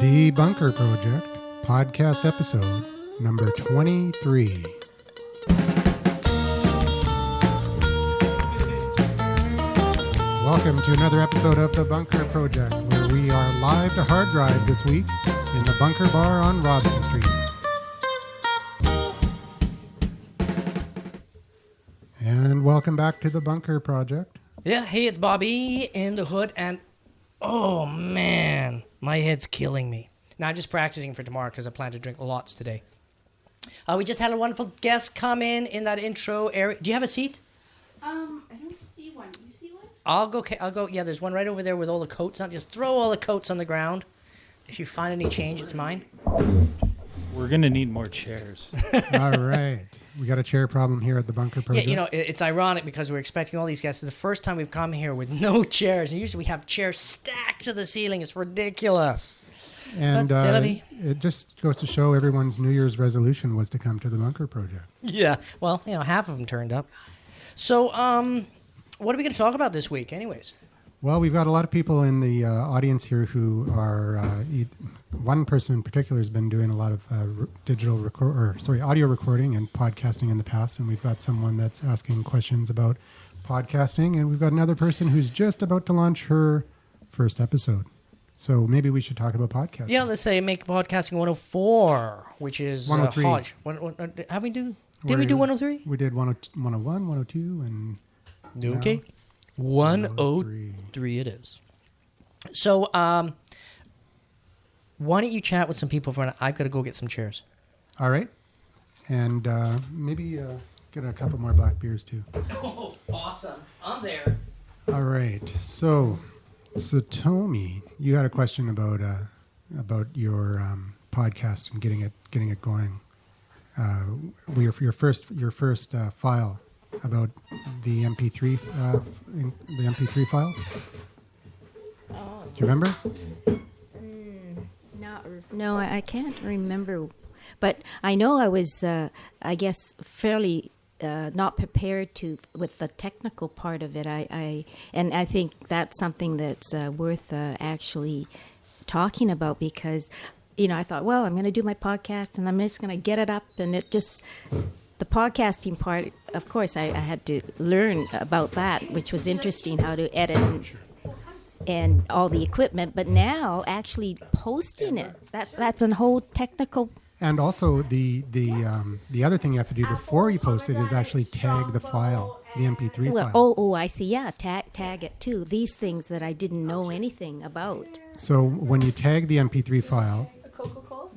The Bunker Project, podcast episode number 23. Welcome to another episode of The Bunker Project, where we are live to Hard Drive this week in the Bunker Bar on Robson Street. And welcome back to The Bunker Project. Yeah, hey, it's Bobby in the hood, and oh man, my head's killing me. Now I'm just practicing for tomorrow because I plan to drink lots today. We just had a wonderful guest come in that intro area. Do you have a seat? I don't see one. You see one? I'll go. Yeah, there's one right over there with all the coats on. Just throw all the coats on the ground. If you find any change, it's mine. We're going to need more chairs. All right. We got a chair problem here at the Bunker Project. Yeah, you know, it's ironic because we're expecting all these guests. It's the first time we've come here with no chairs. And usually we have chairs stacked to the ceiling. It's ridiculous. And But, c'est la vie. it just goes to show everyone's New Year's resolution was to come to the Bunker Project. Yeah. Well, you know, half of them turned up. So, what are we going to talk about this week anyways? Well, we've got a lot of people in the audience here who are, one person in particular has been doing a lot of audio recording and podcasting in the past, and we've got someone that's asking questions about podcasting, and we've got another person who's just about to launch her first episode. So maybe we should talk about podcasting. Yeah, let's say Make Podcasting 104, which is 103. Hodge. How we do? Did we do 103? We did 101, 102, and Okay. 103 it is. So, why don't you chat with some people for I've got to go get some chairs. all right. And maybe get a couple more black beers too. Oh, awesome. I'm there. All right. So Tommy, you had a question about your podcast and getting it going. Your first file about the MP3 file. Oh. Do you remember? No, I can't remember. But I know I was, I guess, fairly not prepared with the technical part of it. And I think that's something that's worth actually talking about because, you know, I thought, well, I'm going to do my podcast and I'm just going to get it up, and it just. The podcasting part, of course, I had to learn about that, which was interesting, how to edit and all the equipment. But now, actually posting it, that's a whole technical. And also the other thing you have to do before you post it is actually tag the file, the MP3 Well, file. I see. Yeah, tag it too. These things that I didn't know anything about. So when you tag the MP3 file,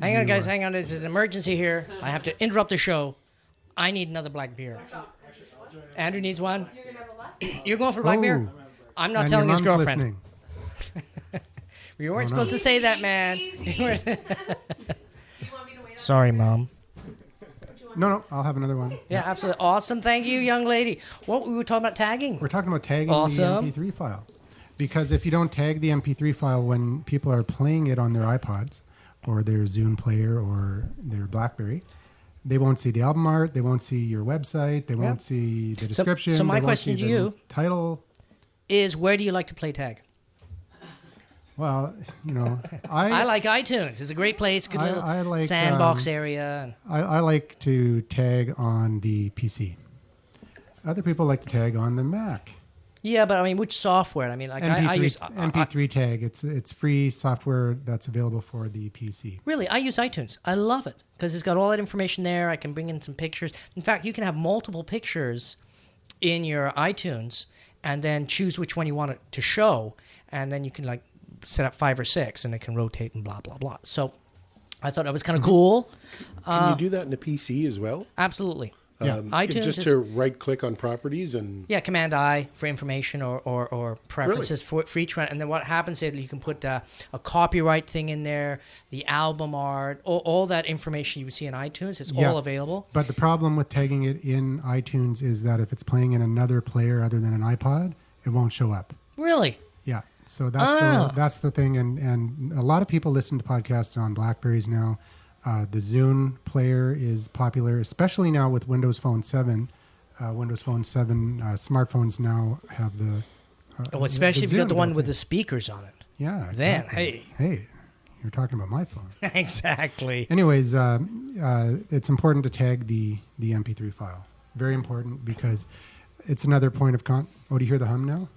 Hang on, guys. Hang on. This is an emergency here. I have to interrupt the show. I need another black beer. Andrew needs one. You're going for black beer? I'm not and telling your his mom's girlfriend. listening. You weren't supposed to say that, man. Sorry, Mom. No, I'll have another one. Yeah, absolutely. Awesome. Thank you, young lady. What we were talking about tagging? We're talking about tagging Awesome. the MP3 file. Because if you don't tag the MP3 file when people are playing it on their iPods or their Zune player or their BlackBerry, they won't see the album art, they won't see your website, they won't see the description. So my they won't question see to the you title. Is where do you like to play tag? Well, you know, I like iTunes. It's a great place. Good little I like, sandbox area. I like to tag on the PC. Other people like to tag on the Mac. Yeah, but I mean, which software? I mean, like MP3, I use MP3 tag. It's free software that's available for the PC. Really, I use iTunes. I love it because it's got all that information there. I can bring in some pictures. In fact, you can have multiple pictures in your iTunes and then choose which one you want it to show, and then you can like set up 5 or 6, and it can rotate and blah blah blah. So I thought that was kind of cool. Can you do that in a PC as well? Absolutely. Yeah. iTunes just is, to right-click on properties and... Yeah, Command I for information or preferences for each one. And then what happens is you can put a copyright thing in there, the album art, all that information you would see in iTunes. It's all available. But the problem with tagging it in iTunes is that if it's playing in another player other than an iPod, it won't show up. Really? Yeah. So that's the thing. And a lot of people listen to podcasts on BlackBerries now. The Zune player is popular, especially now with Windows Phone 7. Windows Phone 7 smartphones now have the especially if you got the one with it. the speakers on it. Yeah. Then, exactly. hey, You're talking about my phone. Exactly. Anyways, it's important to tag the MP3 file. Very important because it's another point of Oh, do you hear the hum now?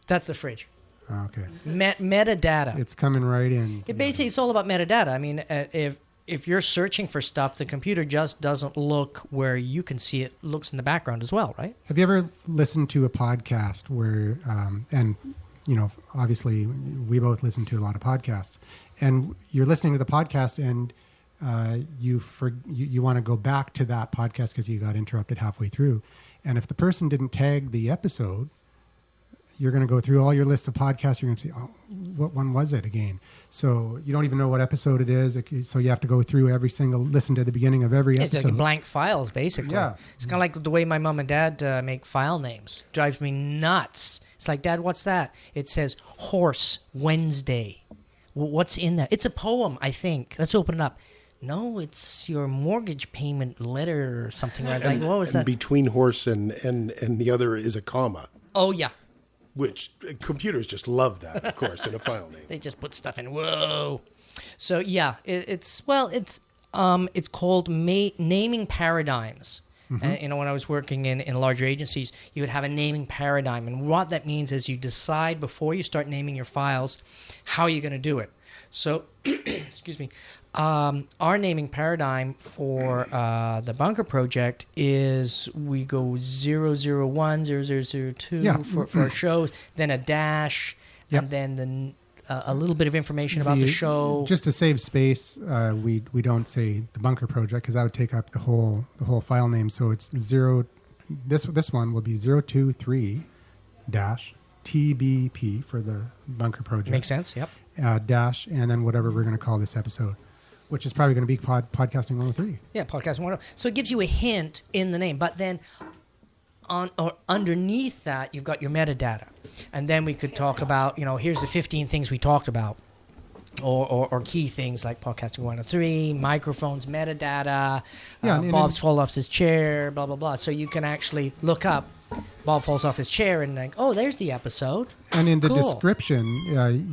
That's the fridge. Oh, okay. Metadata. It's coming right in. It's all about metadata. I mean, if you're searching for stuff, the computer just doesn't look where you can see it. Looks in the background as well, right? Have you ever listened to a podcast where, and obviously we both listen to a lot of podcasts, and you're listening to the podcast and you want to go back to that podcast because you got interrupted halfway through, and if the person didn't tag the episode, you're going to go through all your list of podcasts. You're going to see, oh, what one was it again? So you don't even know what episode it is. So you have to go through listen to the beginning of every episode. It's like blank files, basically. Yeah. It's kind of like the way my mom and dad make file names. Drives me nuts. It's like, Dad, what's that? It says Horse Wednesday. What's in that? It's a poem, I think. Let's open it up. No, it's your mortgage payment letter or something. Like what was that? Between horse and the other is a comma, Oh, yeah. which computers just love that, of course, in a file name. They just put stuff in. Whoa. So yeah, it's called naming paradigms. And when I was working in larger agencies, you would have a naming paradigm, and what that means is you decide before you start naming your files how you're going to do it. So, excuse me. Our naming paradigm for the Bunker Project is we go 001, 0002 for our shows, then a dash, and then a little bit of information about the show. Just to save space, we don't say the Bunker Project because that would take up the whole file name. So it's this one will be 023 dash TBP for the Bunker Project. Makes sense. Yep. Dash, and then whatever we're going to call this episode, which is probably going to be Podcasting 103. Yeah, Podcasting 103. So it gives you a hint in the name, but then underneath that, you've got your metadata. And then we could talk about, here's the 15 things we talked about, or key things like Podcasting 103, microphones, metadata, Bob's fall off his chair, blah, blah, blah. So you can actually look up Bob falls off his chair and like, oh, there's the episode. And in the Cool. description,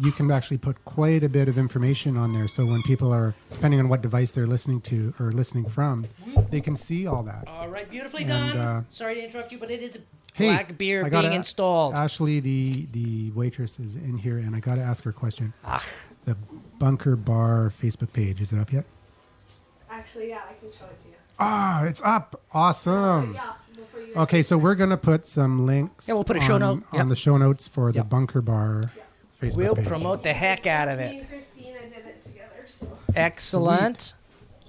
you can actually put quite a bit of information on there. So when people are, depending on what device they're listening to or listening from, they can see all that. All right, beautifully And, done. Sorry to interrupt you, but it is a Hey, black beer I gotta- being installed. Ashley, the waitress, is in here, and I got to ask her a question. Ah. The Bunker Bar Facebook page, is it up yet? Actually, yeah, I can show it to you. Ah, it's up. Awesome. Yeah, before you. Okay, so we're going to put some links Yeah, we'll put a show note. on Yep. the show notes for the Yep. Bunker Bar Facebook We'll page. promote the heck out of Me it. and Christina did it together, so. Excellent.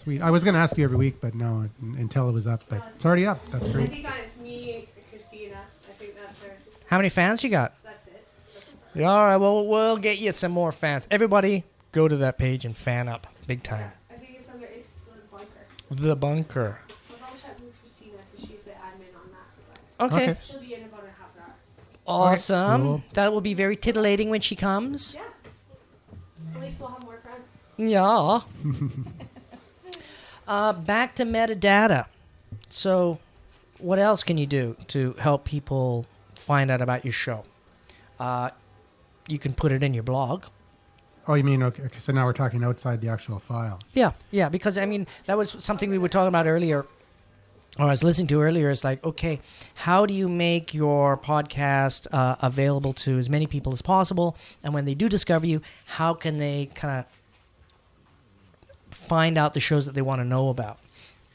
Sweet. I was going to ask you every week, but no, until it was up. But it's already up. That's I great. think it's me, Christina. I think that's her. How many fans you got? That's it. So, All right, well, we'll get you some more fans. Everybody, go to that page and fan up big time. I think it's under the Bunker. The Bunker. I'll double check with Christina because she's the admin on that. Okay. Okay. She'll be in about a half an hour. Awesome. Cool. That will be very titillating when she comes. Yeah. At least we'll have more friends. Yeah. Back to metadata. So, what else can you do to help people find out about your show? You can put it in your blog. Oh, you mean, okay, so now we're talking outside the actual file. Yeah, because I mean that was something we were talking about earlier, or I was listening to earlier. It's like, okay, how do you make your podcast available to as many people as possible? And when they do discover you, how can they kind of find out the shows that they want to know about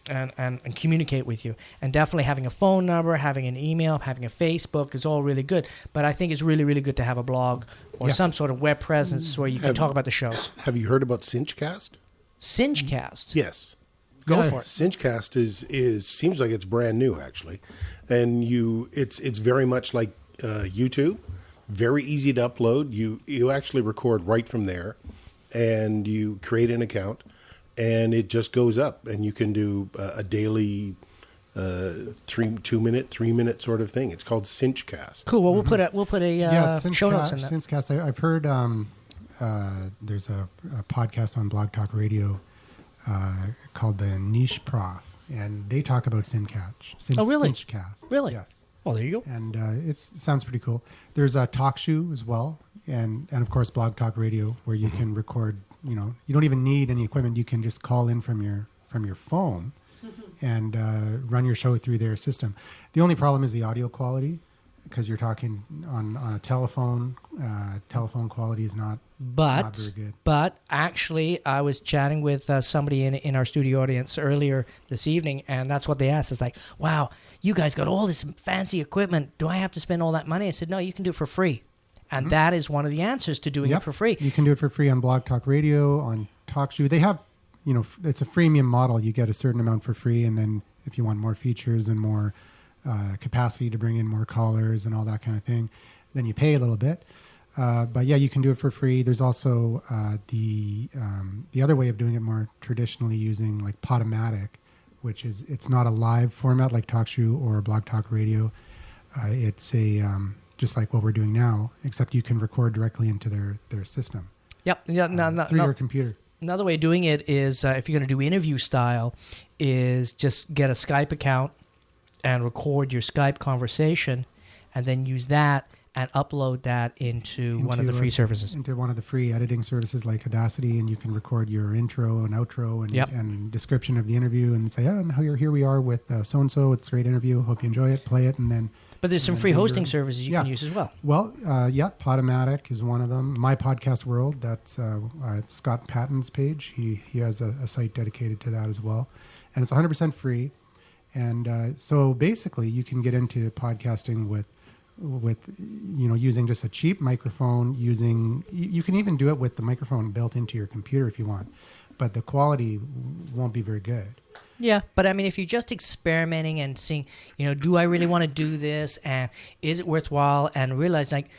and communicate with you? And definitely having a phone number, having an email, having a Facebook is all really good. But I think it's really, really good to have a blog or Yeah. some sort of web presence where you can talk about the shows. Have you heard about Cinchcast? Cinchcast. Yes. Go Yeah. for it. Cinchcast is seems like it's brand new actually, and it's very much like YouTube, very easy to upload. You actually record right from there, and you create an account, and it just goes up, and you can do a daily 3 minute sort of thing. It's called Cinchcast. Cool. Well, we'll put a show notes in that. Cinchcast. I've heard there's a podcast on Blog Talk Radio called the Niche Prof, and they talk about Cinchcast. Oh, really? Cinchcast. Really? Yes. Oh, there you go. And it sounds pretty cool. There's a TalkShoe as well, and of course Blog Talk Radio, where you can record you don't even need any equipment. You can just call in from your phone and run your show through their system. The only problem is the audio quality, because you're talking on a telephone. Telephone quality is not very good. But actually, I was chatting with somebody in our studio audience earlier this evening, and that's what they asked. It's like, wow, you guys got all this fancy equipment. Do I have to spend all that money? I said, no, you can do it for free. And that is one of the answers to doing it for free. You can do it for free on Blog Talk Radio, on TalkShoe. They have, it's a freemium model. You get a certain amount for free, and then if you want more features and more capacity to bring in more callers and all that kind of thing, then you pay a little bit. But yeah, you can do it for free. There's also the other way of doing it more traditionally, using like Podomatic, which is, it's not a live format like TalkShoe or Blog Talk Radio. It's a just like what we're doing now, except you can record directly into their system. Yep. Yeah. Through your computer. Another way of doing it is, if you're going to do interview style, is just get a Skype account and record your Skype conversation, and then use that and upload that into one of the free services. Into one of the free editing services like Audacity, and you can record your intro and outro and description of the interview, and say, oh, now here we are with so-and-so. It's a great interview. Hope you enjoy it. Play it, and then... But there's some free hosting services you can use as well. Well, Podomatic is one of them. My Podcast World, that's Scott Patton's page. He has a site dedicated to that as well. And it's 100% free. And so basically you can get into podcasting with using just a cheap microphone, you can even do it with the microphone built into your computer if you want, but the quality won't be very good. Yeah, but I mean, if you're just experimenting and seeing, do I really want to do this, and is it worthwhile, and realize like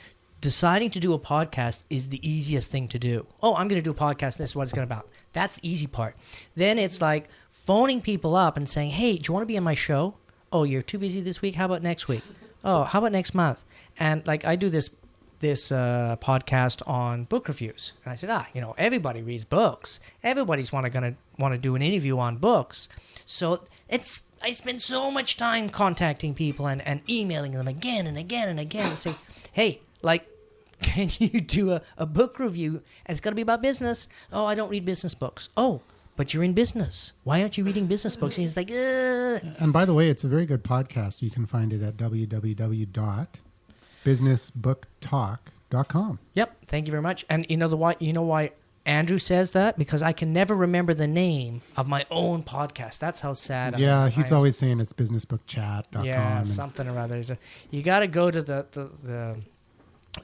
deciding to do a podcast is the easiest thing to do. Oh, I'm going to do a podcast. This is what it's going to be about. That's the easy part. Then it's like phoning people up and saying, hey, do you want to be on my show? Oh, you're too busy this week. How about next week? Oh, how about next month? And like I do this podcast on book reviews, and I said, everybody reads books. Everybody's going to do an interview on books. So I spend so much time contacting people and emailing them again and again and again and say, hey, like, can you do a book review? And it's got to be about business. Oh, I don't read business books. Oh, but you're in business. Why aren't you reading business books? And he's like, ugh. And by the way, it's a very good podcast. You can find it at www.businessbooktalk.com. Yep. Thank you very much. And you know why Andrew says that? Because I can never remember the name of my own podcast. That's how sad I am. Yeah, he's always saying it's businessbookchat.com. Yeah, something or other. You got to go to the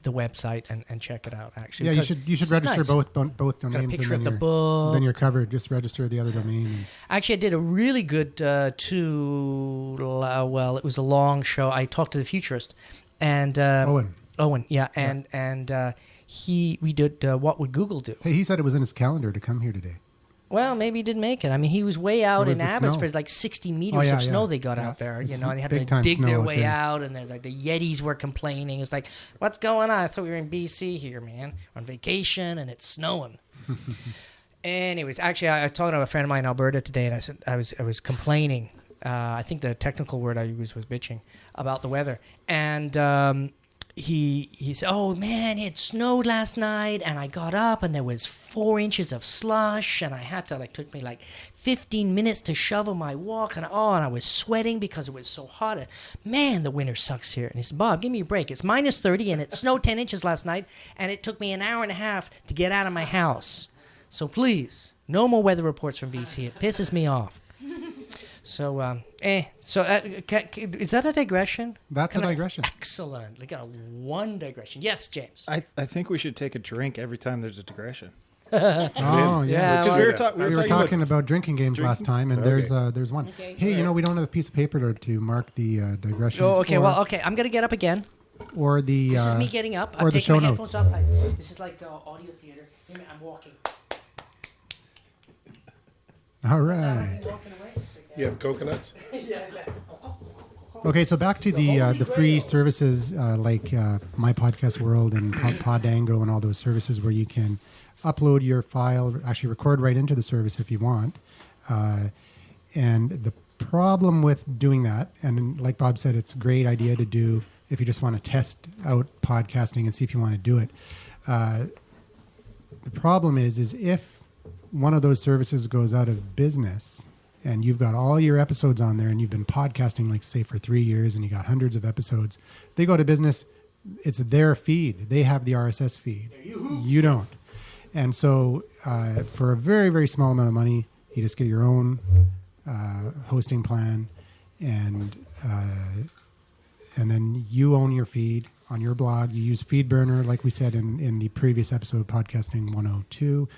website and check it out, actually. Yeah, you should register both domains. Got a picture of the book. Then you're covered. Just register the other domain. Actually, I did a really good it was a long show. I talked to the futurist. And Owen, yeah. And we did What Would Google Do? Hey, he said it was in his calendar to come here today. Well, maybe he didn't make it. I mean, he was way out in Abbotsford, like 60 meters of snow they got out there. And they had to dig their way out, and like the Yetis were complaining. It's like, what's going on? I thought we were in BC here, man. We're on vacation, and it's snowing. Anyways, actually, I was talking to a friend of mine in Alberta today, and I said I was complaining. I think the technical word I used was bitching about the weather, and he said, oh man, it snowed last night, and I got up and there was 4 inches of slush, and I had to took me 15 minutes to shovel my walk, and I was sweating because it was so hot. And man, the winter sucks here. And he said, Bob, give me a break. It's minus 30 and it snowed 10 inches last night, and it took me an hour and a half to get out of my house. So please, no more weather reports from BC. It pisses me off. So, is that a digression? That's a digression. Excellent. Look at one digression. Yes, James. I think we should take a drink every time there's a digression. Oh, yeah. Because we were talking about drinking games last time, and there's one. Okay. Hey, we don't have a piece of paper to mark the digressions. Oh, okay. I'm going to get up again. Or the... This is me getting up. I'm taking my headphones off. This is like audio theater. I'm walking. All right. You have coconuts? Yeah, exactly. Okay, so back to the free services like My Podcast World and Podango and all those services where you can upload your file, actually record right into the service if you want. And the problem with doing that, and like Bob said, it's a great idea to do if you just want to test out podcasting and see if you want to do it. The problem is if one of those services goes out of business and you've got all your episodes on there and you've been podcasting, like say for 3 years and you got hundreds of episodes, they go to business, it's their feed. They have the RSS feed. You don't. And so for a very, very small amount of money, you just get your own hosting plan, and then you own your feed on your blog. You use FeedBurner, like we said in the previous episode, Podcasting 102,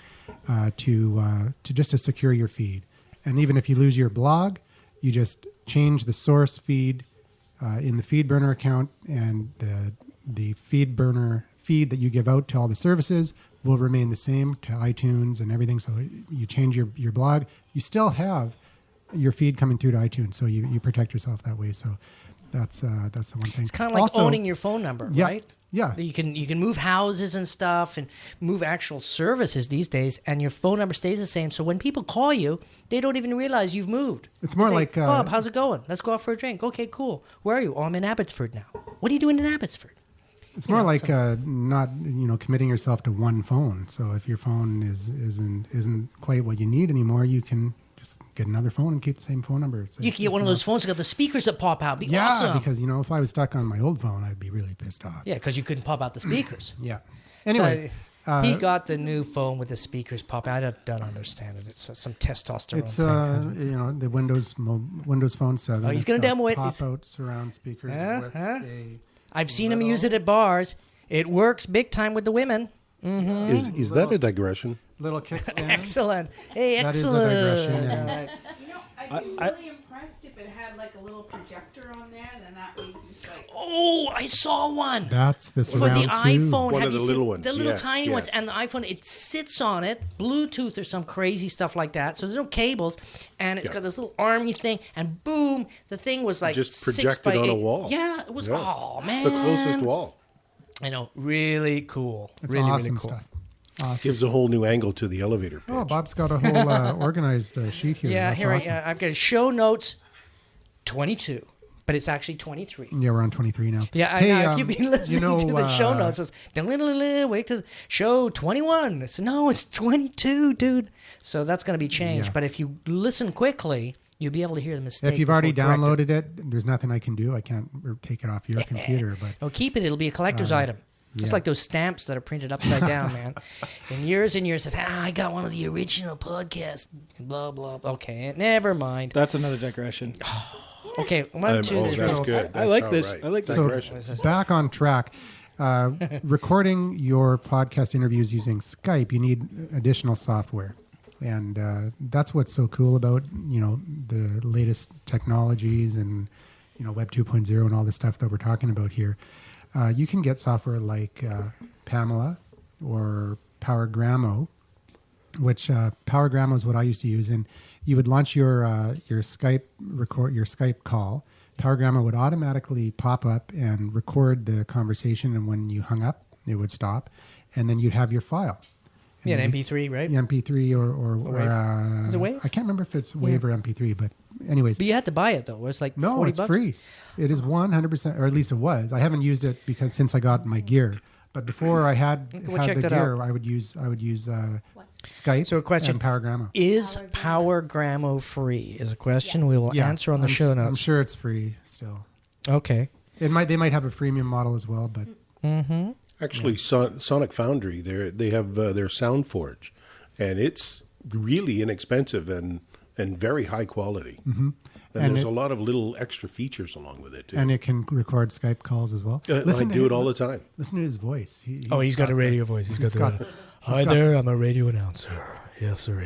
to just to secure your feed. And even if you lose your blog, you just change the source feed in the FeedBurner account, and the FeedBurner feed that you give out to all the services will remain the same to iTunes and everything. So you change your blog, you still have your feed coming through to iTunes. So you protect yourself that way. So that's the one thing. It's kind of like Also, owning your phone number, yeah, right? Yeah. You can move houses and stuff and move actual services these days, and your phone number stays the same. So when people call you, they don't even realize you've moved. It's more They say, like, Bob, how's it going? Let's go out for a drink. Okay, cool. Where are you? Oh, I'm in Abbotsford now. What are you doing in Abbotsford? It's more like not committing yourself to one phone. So if your phone isn't quite what you need anymore, you can just get another phone and keep the same phone number. You can get one of those phones that got the speakers that pop out. Be Yeah, awesome. because if I was stuck on my old phone, I'd be really pissed off. Yeah, because you couldn't pop out the speakers. Yeah. Anyways, So, he got the new phone with the speakers popping. I don't understand it. It's some testosterone it's thing. the Windows Phone 7. Oh, he's gonna It's got demo it. Pop-out surround speakers with a I've seen him use it at bars. It works big time with the women. Is that a digression? little kickstand. Excellent. Hey, That is a excellent. digression, and- All right. I'd be really impressed if it had like a little projector on there, then that way you can just like. Oh, I saw one. That's the For surround the 2. iPhone, One have of you the seen little ones, the little yes, tiny yes. ones? And the iPhone, it sits on it, Bluetooth or some crazy stuff like that. So there's no cables, and it's got this little army thing, and boom, the thing was like Just 6 projected by on a 8. wall. Yeah, it was. Yeah. Oh man, The closest wall. I know, really cool. It's really, awesome really cool. stuff. Awesome. Gives a whole new angle to the elevator pitch. Oh, Bob's got a whole organized sheet here. Yeah, That's here awesome. I've got show notes 22, but it's actually 23. Yeah, we're on 23 now. Yeah, I Hey, know. If you've been listening to the show notes, it's wait to show 21. It's, no, it's 22, dude. So that's going to be changed. Yeah. But if you listen quickly, you'll be able to hear the mistake. If you've already before corrected. downloaded it, there's nothing I can do. I can't take it off your computer. But No, keep it. It'll be a collector's item. Just yeah. like those stamps that are printed upside down, man. And years, says, I got one of the original podcasts. Blah, blah. Okay, never mind. That's another digression. Okay, one, two, Oh, three. that's good. I like That's this. all right. I like this. Digression. back on track. Recording your podcast interviews using Skype, you need additional software. And that's what's so cool about, the latest technologies and, Web 2.0 and all the stuff that we're talking about here. You can get software like Pamela or PowerGramo, which PowerGramo is what I used to use. And you would launch your Skype call. PowerGramo would automatically pop up and record the conversation, and when you hung up, it would stop, and then you'd have your file. And Yeah, an you- MP3, right? MP3 or Wave. Is it Wave? I can't remember if it's Wave or MP3, but anyways. But you had to buy it, though. It's like No, $40. it's free. It is 100%, or at least it was. I haven't used it because since I got my gear. But before I had We'll check the that gear, out. I would use Skype. So a question. and PowerGramo. Is PowerGramo free? Is a question we will answer on the show I'm notes. sure it's free still. Okay. They might have a freemium model as well, but Actually, Sonic Foundry, they have their SoundForge, and it's really inexpensive and very high quality. Mm-hmm. And there's a lot of little extra features along with it too. and it can record Skype calls as well. I to do it him. all the time. Listen to his voice. He's got a radio voice. He's got got- Hi got- there, I'm a radio announcer. Yes, sir.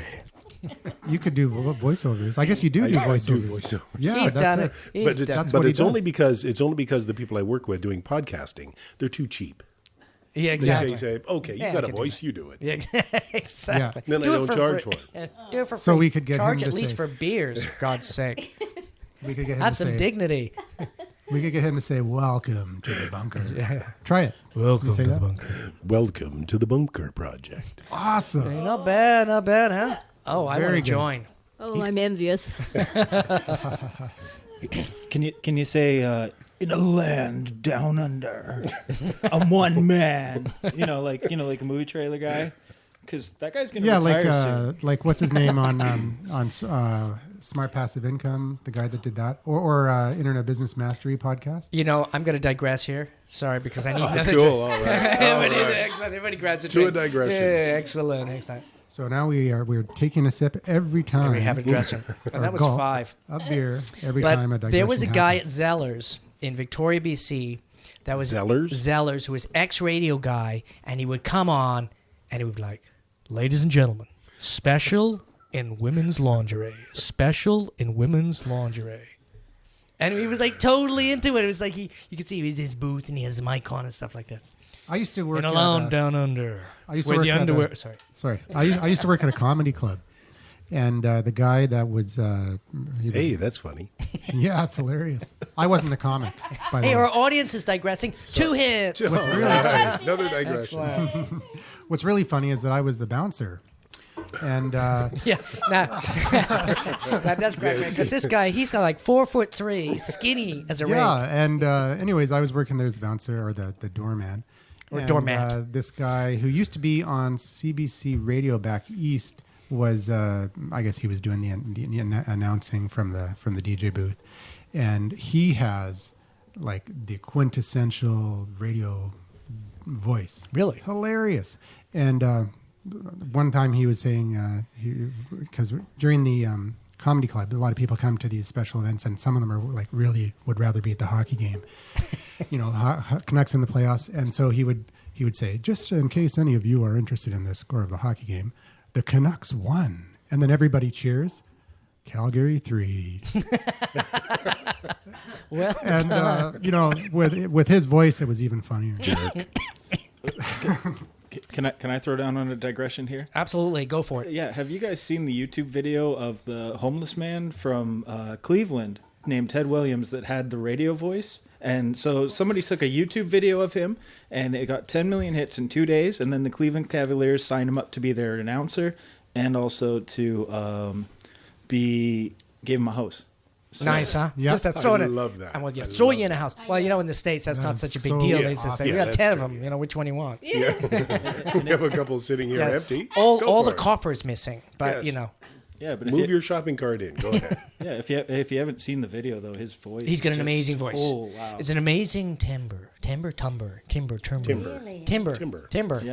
You could do voiceovers. I guess you do I do do voiceovers. voiceovers. Yeah, He's that's done it. it. He's But done it's, what but he it's only does. because the people I work with doing podcasting, they're too cheap. Yeah, They exactly. say, okay, you Yeah, got I a can do voice, you do it. Yeah, exactly. Then I Do it don't for charge free. for it. Yeah, do it for So free. we could get charge him at to least say- for beers, for God's sake. We could get him Have to some say, dignity. We could get him to say, "Welcome to the bunker." Try it. Welcome You say that? bunker. Welcome to the Bunker Project. Awesome. Hey, not bad, huh? Oh, I want Very to good. join. Oh, I'm envious. Can you say in a land down under, I'm one man? Like the movie trailer guy. Because that guy's going to Yeah, retire soon. like what's his name on Smart Passive Income, the guy that did that, or Internet Business Mastery podcast. You know, I'm going to digress here. Sorry, because I need another Cool. drink. All right. Everybody, All right. excellent. Everybody grabs a To a drink. digression. Yeah, excellent. So now we're taking a sip every time. We have a dressing. And or that was gulp 5. of beer every But time a digression there was a guy at happens. Zellers in Victoria, BC. That was Zellers? who was ex-radio guy, and he would come on, and he would be like, "Ladies and gentlemen, special in women's lingerie. Special in women's lingerie." And he was like totally into it. It was like you could see he was in his booth and he has his mic on and stuff like that. I used to work In at Alone Down Under. I used to where work the at underwear. a- Sorry. I used to work at a comedy club, and the guy that was Hey, that's funny. yeah, it's hilarious. I wasn't a comic, by the Hey, way. our audience is digressing. 2 hits. All right. Another digression. Excellent. What's really funny is that I was the bouncer, and Yeah, that does crack me because this guy, he's got like 4'3", skinny as a rake. yeah, and anyways, I was working there as the bouncer or the doorman. Or And, doormat. This guy who used to be on CBC Radio back east was, I guess he was doing the announcing from the DJ booth, and he has like the quintessential radio voice. Really? Hilarious. And one time he was saying, because during the comedy club, a lot of people come to these special events, and some of them are like really would rather be at the hockey game. You know, Canucks in the playoffs, and so he would say, just in case any of you are interested in the score of the hockey game, the Canucks won, and then everybody cheers. Calgary 3. Well, And you know, with his voice, it was even funnier. Can I throw down on a digression here? absolutely, go for it. Yeah, have you guys seen the YouTube video of the homeless man from Cleveland named Ted Williams that had the radio voice? And so somebody took a YouTube video of him, and it got 10 million hits in 2 days, and then the Cleveland Cavaliers signed him up to be their announcer and also to gave him a house. So- Nice, huh? Yeah. Just to throw it I in. love that. And well, you I throw love you in a house. Well, you know, in the States, that's not That's such a big so deal. Yeah, They just say, yeah, we got that's 10 of true. them. You know, which one you want? We have a couple sitting here Yeah. empty. All Go the for it. copper's missing, but Yes. you know, Yeah, but if Move you, your shopping cart in. Go ahead. yeah, if you haven't seen the video though, his voice. he's got is an just- amazing voice. Oh wow! It's an amazing timbre. Yeah.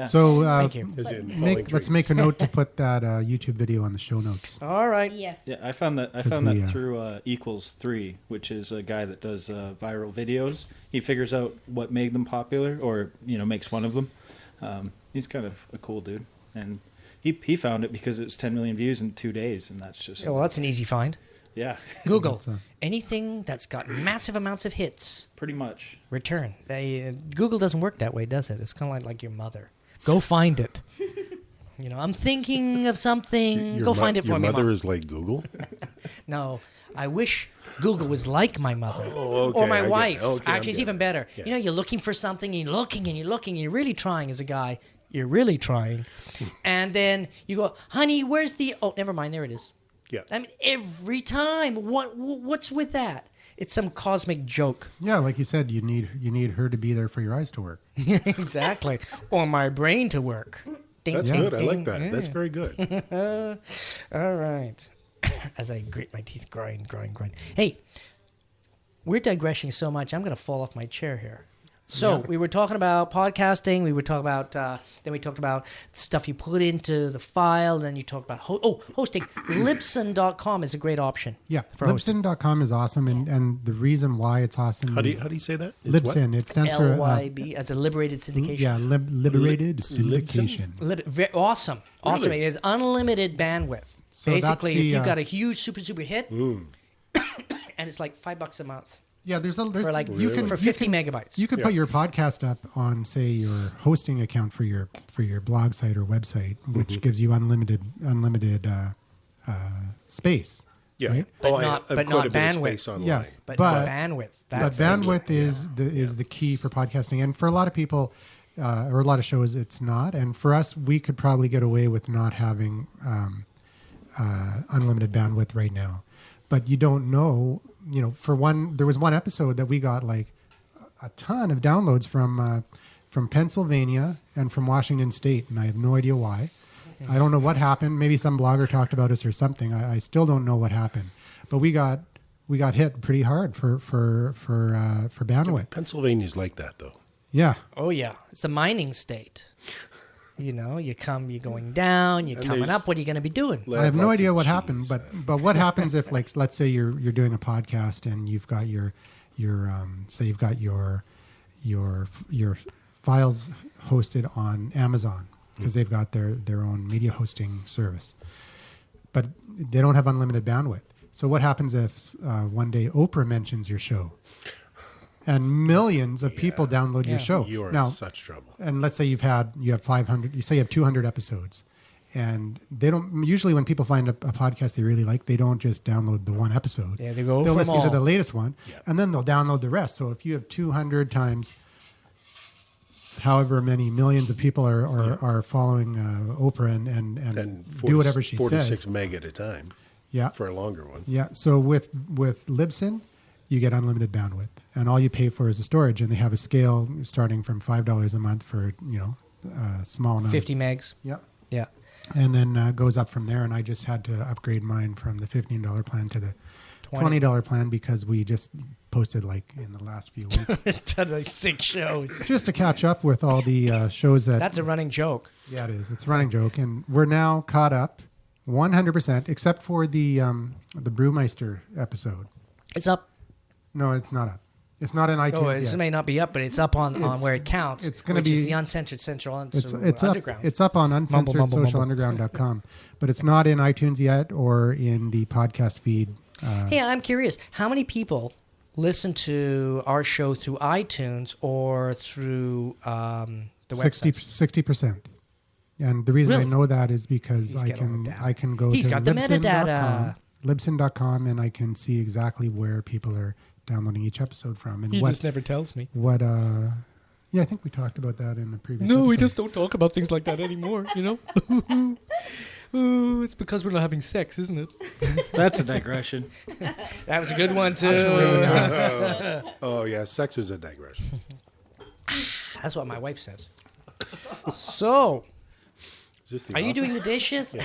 So Thank you. As in falling let's trees. make a note to put that YouTube video on the show notes. All right. Yes. Yeah, I found that we, through Equals 3, which is a guy that does viral videos. He figures out what made them popular, or makes fun of them. He's kind of a cool dude, and he found it because it was 10 million views in 2 days, and that's just Yeah, well, that's an easy find. yeah, Google That's a- anything that's got massive amounts of hits. pretty much. Return. Google doesn't work that way, does it? It's kind of like your mother. Go find it. I'm thinking of something. Go find it for your me. mother Mom. is like Google. No, I wish Google was like my mother okay, or my I get it. wife. Okay, I'm Actually, it's getting even it. better. Yeah. You're looking for something, and you're looking, and you're looking, and you're really trying as a guy. You're really trying. And then you go, honey, where's the... Oh, never mind. There it is. Yeah. I mean, every time. What's with that? It's some cosmic joke. Yeah, like you said, you need her to be there for your eyes to work. Exactly. Or my brain to work. Ding, That's ding, good. I ding. like that. Yeah. That's very good. All right. As I grit my teeth, grind. Hey, we're digressing so much, I'm going to fall off my chair here. So we were talking about podcasting. We were talking about, then we talked about stuff you put into the file. Then you talked about, hosting. Libsyn.com is a great option. Yeah, For hosting. Libsyn.com is awesome, and the reason why it's awesome How do is you say that? It's what? Libsyn. It stands for LYB as a liberated syndication. yeah, liberated syndication. Awesome. Awesome. Really? It is unlimited bandwidth. So that's Basically, the, if you've uh, got a huge super hit, and it's like $5 a month Yeah, there's for like you can for 50 megabytes. You could put your podcast up on, say, your hosting account for your blog site or website, which gives you unlimited space. Yeah. Right? But I not- have but quite not a bit of bandwidth. space online. Yeah, but, but- bandwidth. But That's bandwidth is the key for podcasting, and for a lot of people, or a lot of shows, it's not. And for us, we could probably get away with not having unlimited bandwidth right now. But you don't know. There was one episode that we got like a ton of downloads from Pennsylvania and from Washington State, and I have no idea why. I don't know what happened. Maybe some blogger talked about us or something. I still don't know what happened. But we got hit pretty hard for bandwidth. Pennsylvania's like that, though. Yeah. Oh yeah, it's the mining state. You're going down, you're And coming there's- up. What are you going to be doing? I have no Lots idea of what cheese, happened, but what happens if, like, let's say you're doing a podcast and you've got your say you've got your files hosted on Amazon because they've got their own media hosting service, but they don't have unlimited bandwidth. So what happens if one day Oprah mentions your show, and millions of people download your show? You are now, in such trouble. and let's say you have 500, you say you have 200 episodes, and they don't usually, when people find a podcast they really like, they don't just download the one episode. Yeah, they go they'll from listen to all. the latest one, and then they'll download the rest. So if you have 200 times however many millions of people are following Oprah and do whatever she 46 says. meg at a time. Yeah. For a longer one. Yeah. So with Libsyn, you get unlimited bandwidth, and all you pay for is the storage, and they have a scale starting from $5 a month for a small amount. 50 megs. Yep. Yeah. And then goes up from there. And I just had to upgrade mine from the $15 plan to the $20 plan because we just posted like in the last few weeks Done like 6 shows. just to catch up with all the shows that. That's a running joke. Yeah, it is. It's a running joke, and we're now caught up 100%, except for the Brewmeister episode. It's up. No, it's not up. It's not in iTunes Oh, it yet. may not be up, but it's up on It's- where it counts. it's gonna which is be- the Uncensored Central It's up. Underground. It's up on uncensoredsocialunderground.com, but it's not in iTunes yet or in the podcast feed. Hey, I'm curious. How many people listen to our show through iTunes or through the website? 60%. And the reason Really? I know that is because He's got all the data. I can go He's to got the Libsyn.com, metadata. Libsyn.com, and I can see exactly where people are downloading each episode from and what never tells me. yeah, I think we talked about that in the previous No, we episode. just don't talk about things like that anymore, Oh, it's because we're not having sex, isn't it? That's a digression. That was a good one, too. Oh, yeah. Sex is a digression. That's what my wife says. So, Is this the are you office? doing the dishes?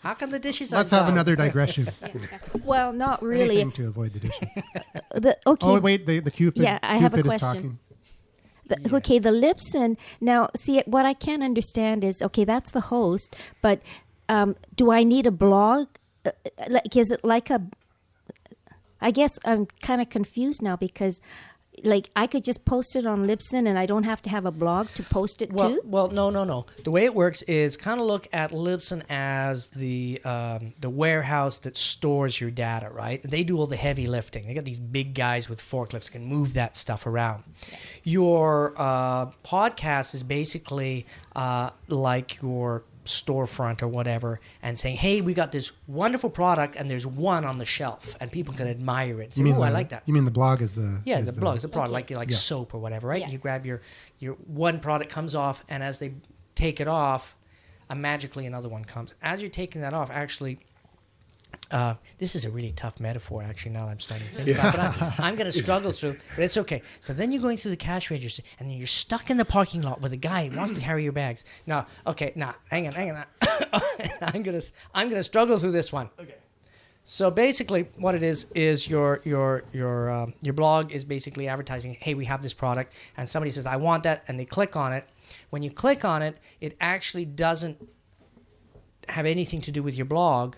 How come the dishes are Let's have done? another digression. Well, not really. Anything to avoid the dishes. Okay. Oh, wait, the Cupid. Yeah, I have a Cupid is question. talking. Okay, the Libsyn. Now, see, what I can't understand is, okay, that's the host, but do I need a blog? Like, is it like a? I guess I'm kind of confused now because, like, I could just post it on Libsyn and I don't have to have a blog to post it to. Well, no. The way it works is kind of look at Libsyn as the warehouse that stores your data, right? They do all the heavy lifting. They got these big guys with forklifts can move that stuff around. Your podcast is basically like your storefront or whatever, and saying, "Hey, we got this wonderful product, and there's one on the shelf, and people can admire it." Say, "Oh, I like that." You mean the blog is the? Yeah, is the blog is a product like Yeah. soap or whatever, right? Yeah. You grab your one product comes off, and as they take it off, magically another one comes. As you're taking that off, actually, this is a really tough metaphor. Actually, now that I'm starting to think about it, but I'm going to struggle through, but it's okay. So then you're going through the cash register, and then you're stuck in the parking lot with a guy who wants to carry your bags. Now, okay, hang on. I'm gonna struggle through this one. Okay. So basically, what it is your blog is basically advertising. Hey, we have this product, and somebody says, "I want that," and they click on it. When you click on it, it actually doesn't have anything to do with your blog.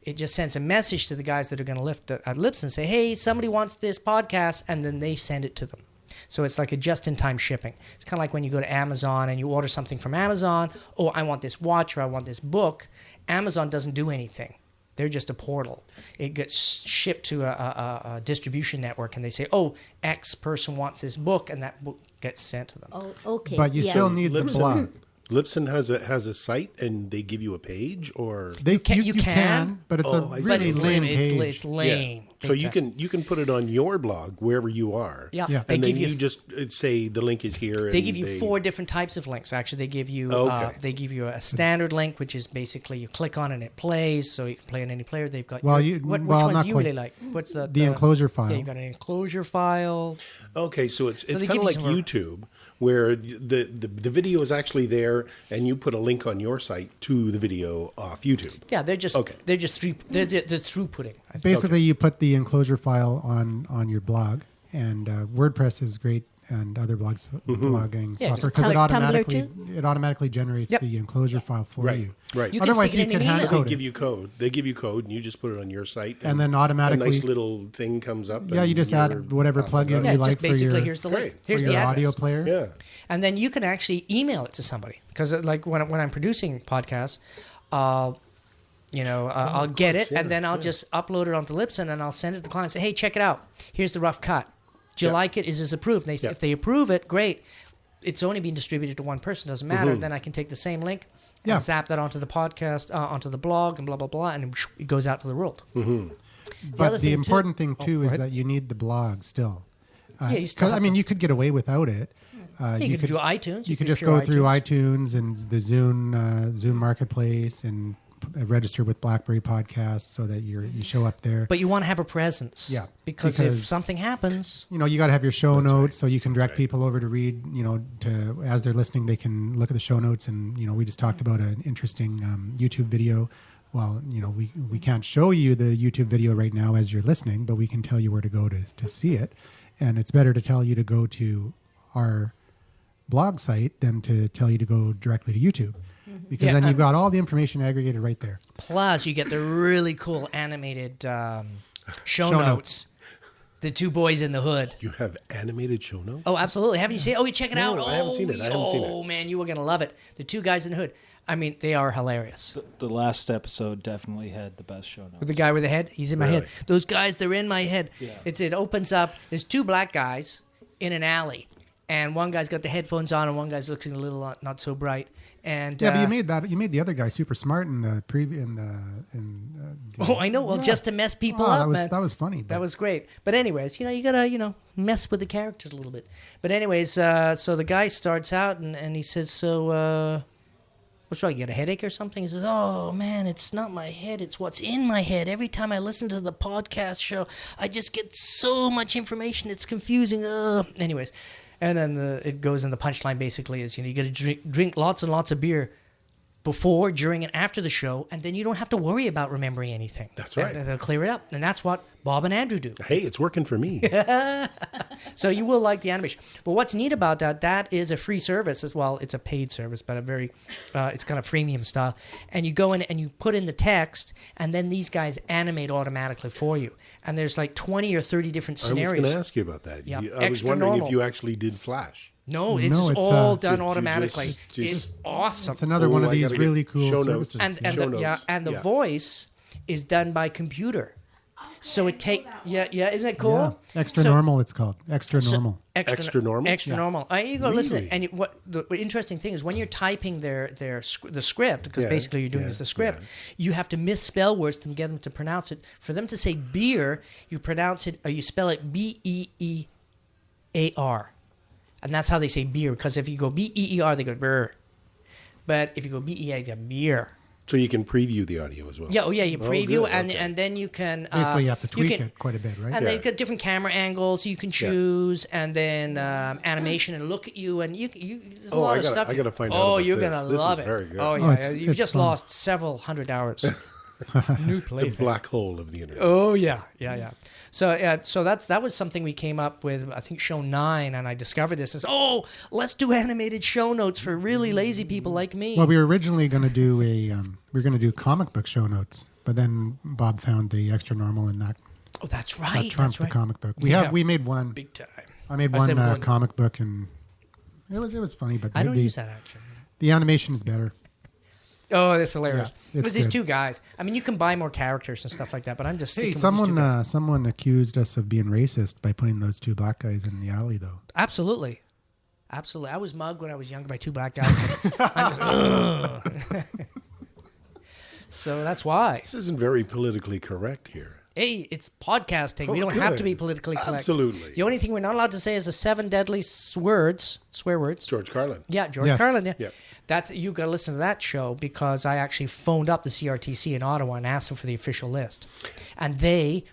It just sends a message to the guys that are going to lift at Libsyn and say, "Hey, somebody wants this podcast," and then they send it to them. So it's like a just-in-time shipping. It's kind of like when you go to Amazon and you order something from Amazon. Oh, I want this watch or I want this book. Amazon doesn't do anything. They're just a portal. It gets shipped to a distribution network, and they say, "Oh, X person wants this book," and that book gets sent to them. Oh, okay. But you yeah. still need the blog. Libsyn has a site, and they give you a page, or You can, can, but it's Oh, a I see. but really it's lame lame. page. It's lame. So you can put it on your blog wherever you are. Yeah. Yeah. They And then give you you just say the link is here. They and give you 4 different types of links. Actually, they give you a standard link, which is basically you click on and it plays, so you can play on any player. They've got which ones not do you quite. really like? What's the enclosure file? Yeah, you got an enclosure file. Okay, so it's they kind give of you like some- YouTube, where the video is actually there, and you put a link on your site to the video off YouTube. Yeah, they're just Okay. they're throughputing. I think. Basically, you put the enclosure file on your blog, and WordPress is great, and other blogging Yeah, software just because Tumblr it automatically generates Yep. the enclosure file for Right, you. right. You can Otherwise, stick it you in can an hand email. They code give it. you code. They give you code, and you just put it on your site, And then automatically- a nice little thing comes up. Yeah, and you just you're add whatever off plugin and Yeah, you running. like just for basically your- here's the Great. link. for Here's your the address. audio player. Yeah. And then you can actually email it to somebody because, like, when I'm producing podcasts, I'll get it and then I'll just upload it onto Libsyn and I'll send it to the client and say, hey, check it out. Here's the rough cut. Do you like it? Is this approved? And if they approve it, great. It's only being distributed to one person. Doesn't matter. Then I can take the same link and zap that onto the podcast, onto the blog, and blah blah blah, and it goes out to the world. But other the thing, important thing too go is ahead. that you need the blog still. You still 'cause, have you could get away without it. you could do iTunes. You could do just pure go through iTunes and the Zune Marketplace and register with BlackBerry Podcasts so that you show up there. But you want to have a presence. Yeah, Because if because- something happens, You got to have your show notes so you can direct people over to read. To as they're listening, they can look at the show notes. And we just talked about an interesting YouTube video. Well, we can't show you the YouTube video right now as you're listening, but we can tell you where to go to see it. And it's better to tell you to go to our blog site than to tell you to go directly to YouTube. Because Yeah, then you've got all the information aggregated right there. plus you get the really cool animated show Show notes. The 2 boys in the hood. You have animated show notes. Oh, absolutely. Haven't you seen it? Oh, you check it No, out. I haven't seen it. I haven't seen it. Oh, man, you were going to love it. The 2 guys in the hood. I mean, they are hilarious. The last episode definitely had the best show notes. With the guy with the head, he's in my head. Really? Those guys, they're in my head. Yeah. It opens up. There's 2 black guys in an alley, and one guy's got the headphones on, and one guy's looking a little not so bright. And Yeah, but you made the other guy super smart in the oh, I know. Well, just to mess people Oh, up, man. that was funny. That was great. But anyways, you gotta, mess with the characters a little bit. But anyways, so the guy starts out and he says, so, what's wrong? You got a headache or something? He says, oh, man, it's not my head. It's what's in my head. Every time I listen to the podcast show, I just get so much information. It's confusing. Anyways, and then it goes in the punchline basically is, you got to drink lots and lots of beer before, during, and after the show, and then you don't have to worry about remembering anything. That's right. And they'll clear it up. And that's what Bob and Andrew do. Hey, it's working for me. So you will like the animation. But what's neat about that is a free service as well. It's a paid service, but it's kind of freemium style. And you go in and you put in the text, and then these guys animate automatically for you. And there's like 20 or 30 different I was scenarios. going to ask you about that. Yeah, I was extra wondering normal. if you actually did Flash. No, it's No, just it's, all did done you automatically. just- It's awesome. It's another one of I these gotta get really cool show notes. services. and Show the, notes. the Yeah. voice is done by computer. So it take isn't it cool? Yeah. Extra So- normal, it's called. Extra So- normal. Extra normal? Extra normal. You go listen, Really? and what the interesting thing is when you're typing the script, because Yeah, basically you're doing yeah, is the script, yeah. you have to misspell words to get them to pronounce it. For them to say beer, you pronounce it or you spell it BEEAR, and that's how they say beer. Because if you go BEER, they go beer, but if you go BEA, they go beer. So you can preview the audio as well. Yeah, you preview, good, and okay. and then you can Basically, you have to tweak can- it quite a bit, right? And Yeah. they've got different camera angles you can choose, and then animation and look at you, and you there's a Oh, lot I of gotta- stuff. I gotta find out Oh, about you're this. gonna This love is it. very good. Oh Oh, yeah, it's- you've it's just fun. lost several hundred hours. New The plaything. black hole of the internet. Oh yeah. So that was something we came up with. I think show 9, and I discovered this. As let's do animated show notes for really lazy people like me. Well, we were originally going to do comic book show notes, but then Bob found the extra normal, and that that's that right. trumped That's the right. comic book. Yeah. We made one. Big time. I made I said one one. comic book, and it was funny, but I don't the use that action. the animation is better. Oh, that's hilarious. Yeah, it was it's these good. 2 guys. I mean, you can buy more characters and stuff like that, but I'm just Hey, sticking with these 2 guys. someone accused us of being racist by putting those 2 black guys in the alley, though. Absolutely. I was mugged when I was younger by 2 black guys. I'm just, ugh. So that's why. This isn't very politically correct here. Hey, it's podcasting. We Oh, don't have to good. be politically correct. Absolutely. The only thing we're not allowed to say is the 7 deadly swear words. George Carlin. Yeah, George Yes. Carlin. Yeah. Yeah. That's you got to listen to that show because I actually phoned up the CRTC in Ottawa and asked them for the official list, and they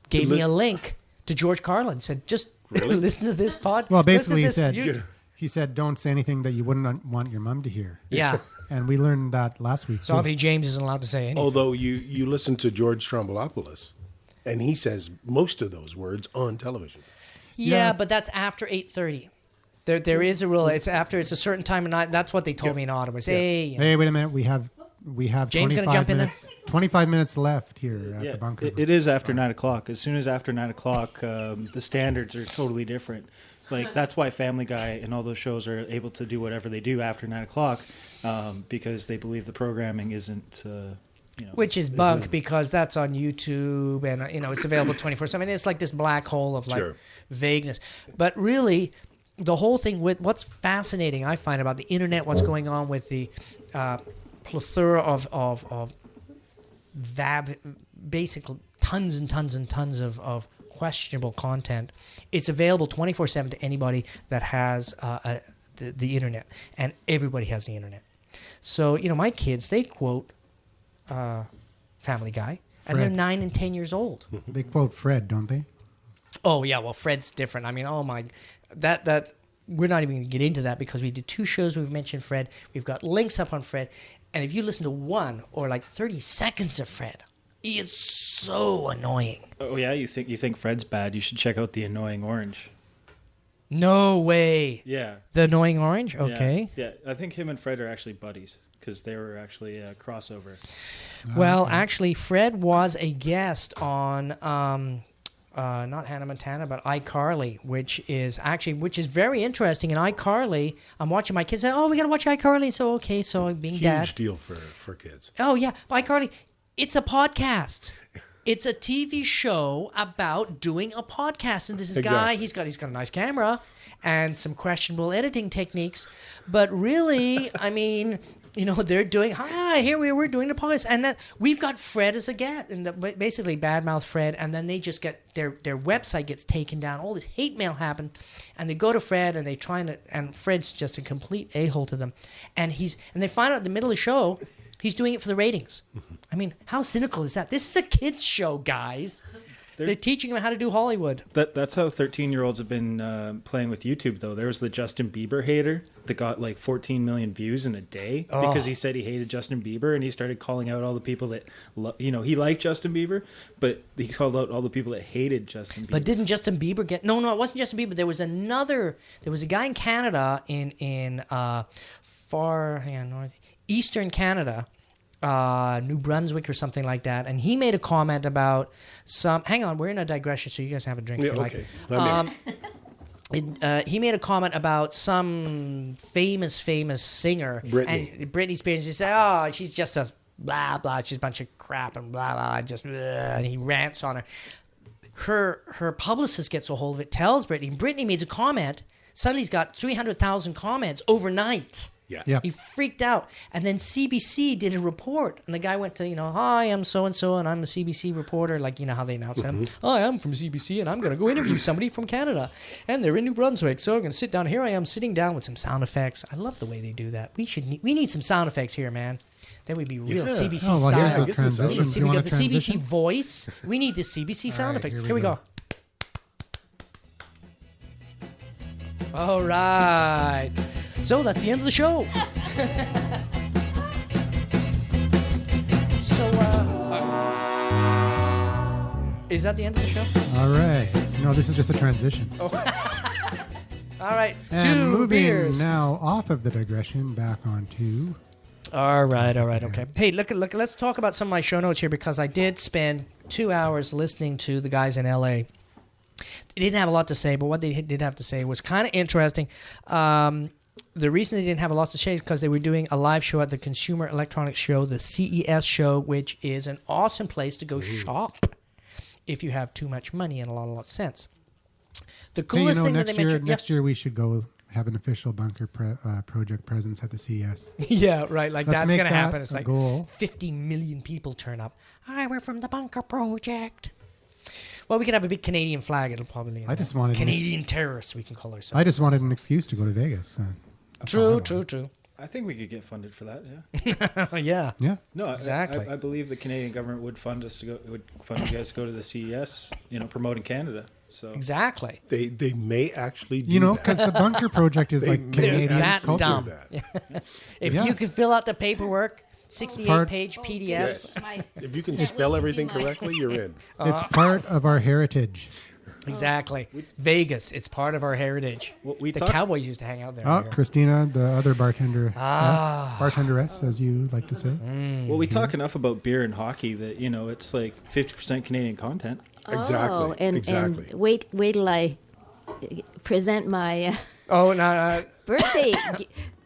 gave me a link to George Carlin. Said just listen to this pod. Well, listen to basically, he this said YouTube- he said don't say anything that you wouldn't want your mom to hear. yeah. And we learned that last week. So obviously James isn't allowed to say anything. Although you listen to George Stroumboulopoulos, and he says most of those words on television. Yeah, Yeah. but that's after 8:30. There is a rule. It's after it's a certain time of night. That's what they told me in Ottawa. Say, you know, Hey, wait a minute. We have James gonna 25 jump in there? minutes. 25 minutes left here at the bunker. it is after 9 o'clock. As soon as after 9 o'clock, the standards are totally different. Like that's why Family Guy and all those shows are able to do whatever they do after 9 o'clock, because they believe the programming isn't. which is bunk because that's on YouTube and it's available 24/7. It's like this black hole of like Sure. vagueness. But really, the whole thing with what's fascinating I find about the internet, what's going on with the plethora of basically tons and tons and tons of questionable content. It's available 24/7 to anybody that has the internet, and everybody has the internet. So my kids, they quote Family Guy, and they're Fred. 9 and 10 years old. They quote Fred, don't they? Oh yeah, well Fred's different. I mean, oh my, that we're not even going to get into that because we did 2 shows. We've mentioned Fred. We've got links up on Fred, and if you listen to 1 or like 30 seconds of Fred, he is so annoying. Oh yeah, you think Fred's bad? You should check out the Annoying Orange. No way. Yeah. The annoying orange. Yeah. Okay. Yeah, I think him and Fred are actually buddies because they were actually a crossover. Well, actually, Fred was a guest on not Hannah Montana, but iCarly, which is very interesting. And iCarly, I'm watching my kids say, "Oh, we got to watch iCarly." So okay, so being Huge dad. deal for kids. Oh yeah, but iCarly, it's a podcast. It's a TV show about doing a podcast, and this is a guy. Exactly. He's got a nice camera and some questionable editing techniques, but really, I mean, they're doing. Hi, here we're doing the podcast, and then we've got Fred as a guest, and basically badmouth Fred, and then they just get their website gets taken down. All this hate mail happened, and they go to Fred and they and Fred's just a complete a-hole to them, and they find out in the middle of the show. He's doing it for the ratings. I mean, how cynical is that? This is a kids' show, guys. They're teaching them how to do Hollywood. That's how 13-year-olds have been playing with YouTube, though. There was the Justin Bieber hater that got like 14 million views in a day because he said he hated Justin Bieber, and he started calling out all the people that, he liked Justin Bieber, but he called out all the people that hated Justin Bieber. But didn't Justin Bieber get... No, it wasn't Justin Bieber. There was a guy in Canada in Eastern Canada, New Brunswick or something like that, and he made a comment about some... Hang on, we're in a digression, so you guys have a drink if you okay. like. He made a comment about some famous singer. Britney. And Britney Spears. He said, "Oh, she's just a blah, blah. She's a bunch of crap and blah, blah. Just blah," and he rants on her. Her publicist gets a hold of it, tells Britney. Britney makes a comment. Suddenly he's got 300,000 comments overnight. Yeah. He freaked out. And then CBC did a report. And the guy went to, "Hi, I'm so-and-so, and I'm a CBC reporter." Like, how they announce him. "Hi, I'm from CBC, and I'm going to go interview somebody from Canada. And they're in New Brunswick, so I'm going to sit down. Here I am sitting down with some sound effects." I love the way they do that. We need some sound effects here, man. Then we'd be real Yeah. CBC Oh, well, style. here's a guess it's transition. over. Do See, you we want got to the CBC transition? voice. We need the CBC sound right, effects. here we Here we go. go. All right. So that's the end of the show. So, is that the end of the show? All right. No, this is just a transition. All right. And 2 moving beers. now off of the digression back onto... All right. Okay. Hey, look. Let's talk about some of my show notes here because I did spend 2 hours listening to the guys in LA. They didn't have a lot to say, but what they did have to say was kind of interesting. The reason they didn't have a lot to say is because they were doing a live show at the Consumer Electronics Show, the CES show, which is an awesome place to go shop if you have too much money and a lot of sense. The Hey, coolest thing that they next year, mentioned... next year we should go have an official bunker project presence at the CES. Yeah, right. Like, Let's that's make going to that happen. It's a like goal. 50 million people turn up. Hi, we're from the Bunker Project. Well, we could have a big Canadian flag. It'll probably. I just wanted Canadian terrorists. We can call I ourselves. just wanted an excuse to go to Vegas. That's all I True, wanted. true, true. I think we could get funded for that. Yeah. Yeah. Yeah. No, Exactly. I believe the Canadian government would fund us to go. Would fund you guys to go to the CES. Promoting Canada. So Exactly. They may actually do You know, that. because the bunker project is They like may Canadian that culture. dumb. that. If Yeah. you can fill out the paperwork, Part- 68-page PDF. Yes. If you can spell everything correctly, you're in. It's part of our heritage. Exactly. Vegas. It's part of our heritage. Well, we the talked- Cowboys used to hang out there. Oh, here. Christina, the other bartender, Ah. bartenderess, as you like to say. Well, we talk enough about beer and hockey that it's like 50% Canadian content. Exactly. Oh, and exactly. wait till I present my Oh, no. birthday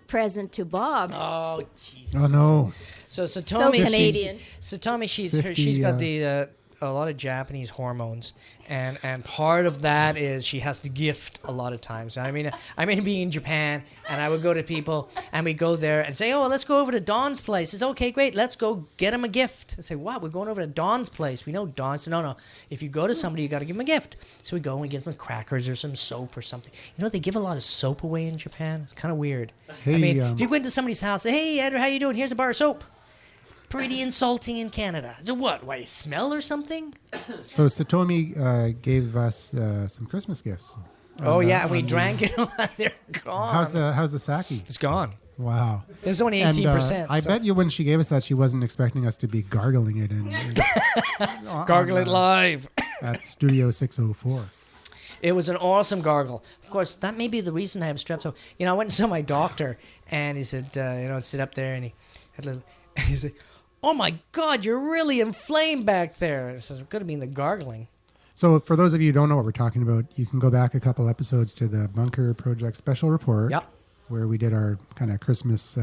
present to Bob. Oh, Jesus. Oh no! So So Satomi, Canadian. Satomi, she's 50, she's got the a lot of Japanese hormones, and part of that is she has to gift a lot of times. I mean being in Japan, and I would go to people, and we go there and say, oh, well, let's go over to Don's place. It's okay, great, let's go get him a gift. I say, what? We're going over to Don's place. We know Don. So no. If you go to somebody, you got to give them a gift. So we go and we give them crackers or some soap or something. They give a lot of soap away in Japan. It's kind of weird. Hey, I mean, if you go into somebody's house, say, hey, Andrew, how you doing? Here's a bar of soap. Pretty insulting in Canada. So what? Why, smell or something? So Satomi gave us some Christmas gifts. Oh, yeah, and we drank it. They're gone. How's the sake? It's gone. Wow. There's only And, 18%. I bet you when she gave us that, she wasn't expecting us to be gargling it Gargle it live. at Studio 604. It was an awesome gargle. Of course, that may be the reason I have strep. So, I went and saw my doctor, and he said, sit up there, and he had a little, and he said, oh my God, you're really inflamed back there. I said, it could have been the gargling. So for those of you who don't know what we're talking about, you can go back a couple episodes to the Bunker Project special report, Yep. where we did our kind of Christmas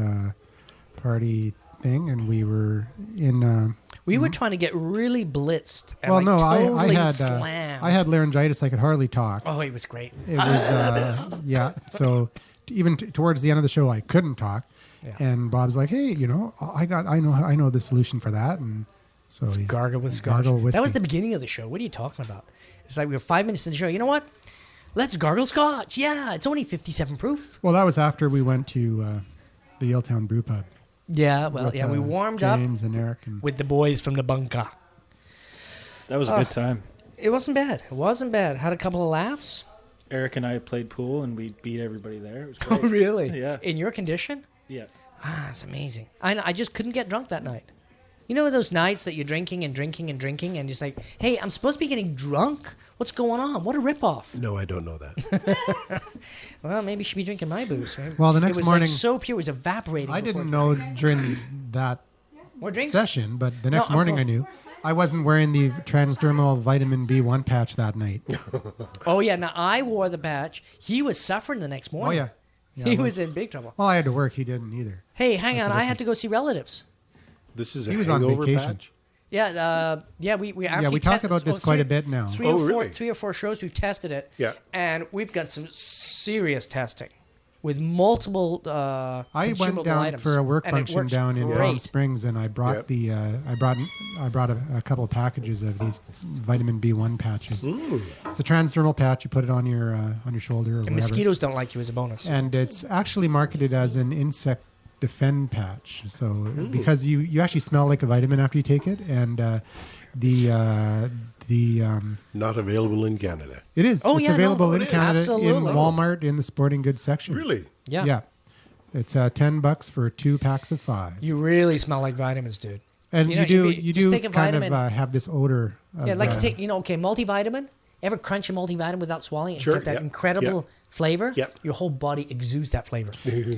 party thing, and we were in. We were trying to get really blitzed. And Well, no, totally I had slammed. I had laryngitis. I could hardly talk. Oh, it was great. It was yeah. So even towards the end of the show, I couldn't talk. Yeah. And Bob's like, "Hey, I know the solution for that." And so he's Gargle with scotch. gargle whiskey. That was the beginning of the show. What are you talking about? It's like we were 5 minutes in the show. You know what? Let's gargle scotch. Yeah, it's only 57 proof. Well, that was after we went to the Yaletown Brew Pub. Yeah, well, with, we warmed up James and Eric and with the boys from the bunker. That was a good time. It wasn't bad. It wasn't bad. Had a couple of laughs. Eric and I played pool and we beat everybody there. It was Oh, great. really? Yeah. In your condition? Yeah. That's amazing. I just couldn't get drunk that night. You know those nights that you're drinking and drinking and drinking and just like, hey, I'm supposed to be getting drunk? What's going on? What a ripoff. No, I don't know that. Well, maybe you should be drinking my booze. Right? Well, the it next was morning- like so pure, it was evaporating. I before didn't it- know during that More drinks? session, but the next No, morning I'm I knew. I wasn't wearing the transdermal vitamin B1 patch that night. Oh, yeah. Now, I wore the patch. He was suffering the next Oh morning. yeah. He well- was in big trouble. Well, I had to work. He didn't either. Hey, hang That's on. the I had to go see relatives. This is a He was on hangover vacation. patch. Yeah, we actually we talk tested- about this well, quite a bit now. Oh, really? 3 or 4 shows we've tested it. Yeah. And we've got some serious testing with multiple I went consumable down items, for a work and it function works down in Palm great. Springs, and I brought Yep. I brought a couple of packages of these vitamin B1 patches. It's a transdermal patch. You put it on your shoulder or And whatever. mosquitoes don't like you as a bonus. And it's actually marketed as an insect defend patch. So because you actually smell like a vitamin after you take it, and Not available in Canada. it is. Oh, it's yeah, no, available in it is. Canada Absolutely. in Walmart in the sporting goods section. Really? Yeah. Yeah. It's $10 for 2 packs of 5. You really smell like vitamins, dude. And You know, you if you do just take a kind vitamin- of have this odor. Of, Yeah, like you take, multivitamin. Ever crunch a multivitamin without swallowing it and Sure, get that yeah, incredible flavor? Yep. Your whole body exudes that flavor.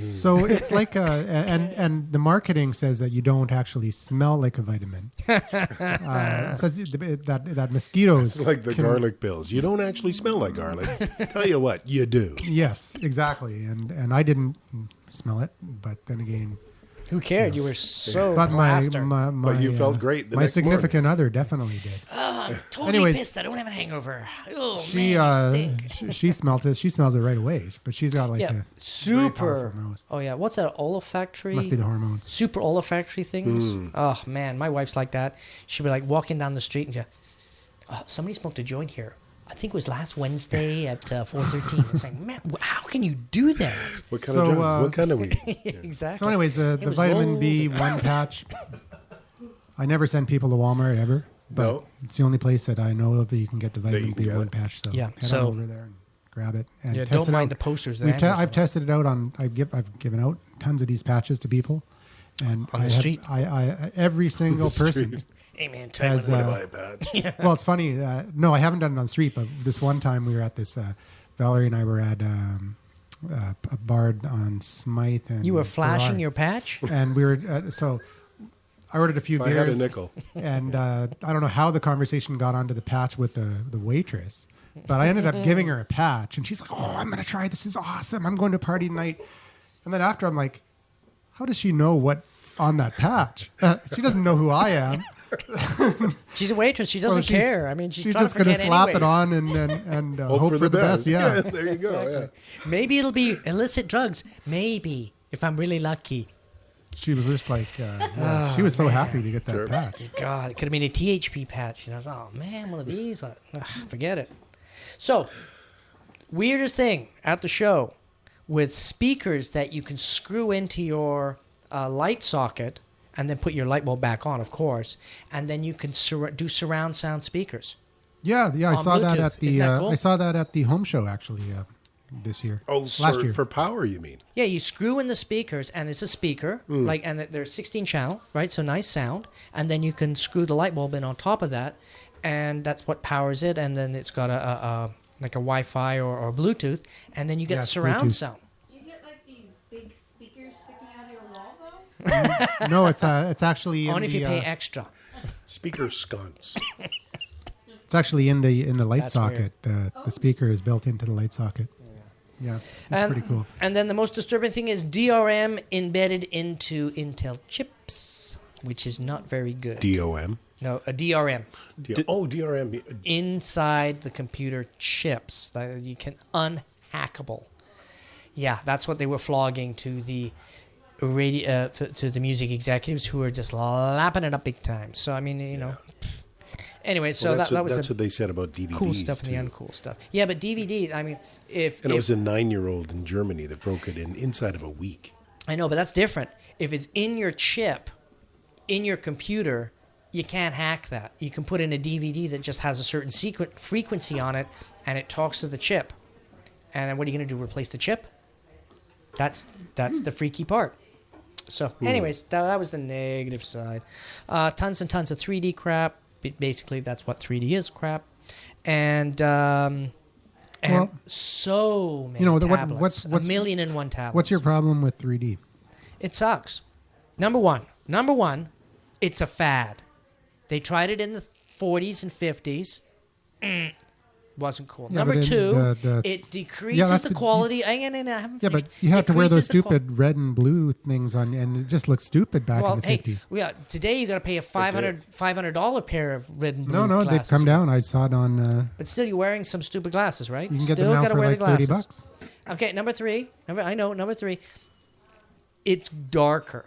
So it's like and the marketing says that you don't actually smell like a vitamin. It says that mosquitoes It's like the can- garlic pills. You don't actually smell like garlic. Tell you what, you do. Yes, exactly. And I didn't smell it, but then again, Who cared? You were so but plastered. my you felt great the my next significant other definitely did. I'm totally Anyways, pissed. I don't have a hangover. Oh, She man, you stink. she smelt it. She smells it right away. But she's got like Yeah, a very super. powerful nose. Oh, yeah. What's that? Olfactory? Must be the hormones. Super olfactory things. Oh, man. My wife's like that. She'd be like walking down the street and she, somebody smoked a joint here. I think it was last Wednesday at 4:13. It's like, man, how can you do that? What kind So, of drugs? What kind of weed? Exactly. So, anyways, It the was vitamin rolled. B1 patch. I never send people to Walmart ever, but No? it's the only place that I know of that you can get the vitamin you can get B1 it. patch. So Yeah, head so- on over there and grab it. And Yeah, test don't it mind out. the posters that Andrew's I've on. tested it out on. I've given out tons of these patches to people, and On the street? I every single person. Hey, man, tell you Has, what, Buy a patch. Well, it's funny. No, I haven't done it on the street, but this one time we were at this. Valerie and I were at a bar on Smythe, and you were flashing Farrar. your patch? And we were so. I ordered a few If I beers, had a nickel. and I don't know how the conversation got onto the patch with the waitress, but I ended up giving her a patch, and she's like, "Oh, I'm gonna try. This is awesome. I'm going to a party tonight." And then after, I'm like, "How does she know what's on that patch? She doesn't know who I am." She's a waitress. She So doesn't she's- care. I mean, she's She's trying just to gonna forget slap anyways. it on and hope for the best. Yeah. there you go. Exactly. Yeah. Maybe it'll be illicit drugs. Maybe, if I'm really lucky. She was just like, yeah, she was so happy to get that Sure. patch. God, it could have been a THP patch. And I was, oh, man, one of these. What? Ugh, forget it. So, weirdest thing at the show with speakers that you can screw into your light socket and then put your light bulb back on, of course, and then you can do surround sound speakers. Yeah, I On saw that Bluetooth. at the Isn't that cool? I saw that at the home show actually this year. Oh, last year. for power, you mean? Yeah, you screw in the speakers, and it's a speaker, like, and they're 16 channel, right? So nice sound, and then you can screw the light bulb in on top of that, and that's what powers it. And then it's got a like a Wi-Fi or Bluetooth, and then you get Yeah, it's surround Bluetooth. sound. Do you get like these big speakers sticking out of your wall though? No, it's actually in Only if the you pay extra. Speaker sconce. it's actually in the light That's socket. The speaker is built into the light socket. Yeah, it's And- pretty cool. And then the most disturbing thing is DRM embedded into Intel chips, which is not very good. DOM. No, a DRM. DRM. Inside the computer chips that you can unhackable. Yeah, that's what they were flogging to the radio to the music executives who were just lapping it up big time. So I mean, you know. Anyway, so Well, that was that's the what they said about DVDs. cool stuff too. and the uncool stuff. Yeah, but DVD. I mean, if And it was a 9-year-old in Germany that broke it inside of a week. I know, but that's different. If it's in your chip, in your computer, you can't hack that. You can put in a DVD that just has a certain frequency on it, and it talks to the chip. And then what are you going to do? Replace the chip? That's the freaky part. So, anyways, that was the negative side. Tons and tons of 3D crap. Basically, that's what 3D is, crap. And Well, so many you know, tablets. what's- a million and one tablets. What's your problem with 3D? It sucks. Number one, it's a fad. They tried it in the 40s and 50s. Wasn't cool. Yeah, Number but two, the- it decreases that's the the- quality. I haven't Yeah, finished. but you have to wear those Decreases the qual- stupid red and blue things on, and it just looks stupid back Well, in the hey, 50s. today you got to pay a $500 pair of red and blue No, glasses. they've come down. I saw it on. But still, you're wearing some stupid glasses, right? You can get still them now gotta for wear like the glasses. $30. Okay, number three. Number three. It's darker.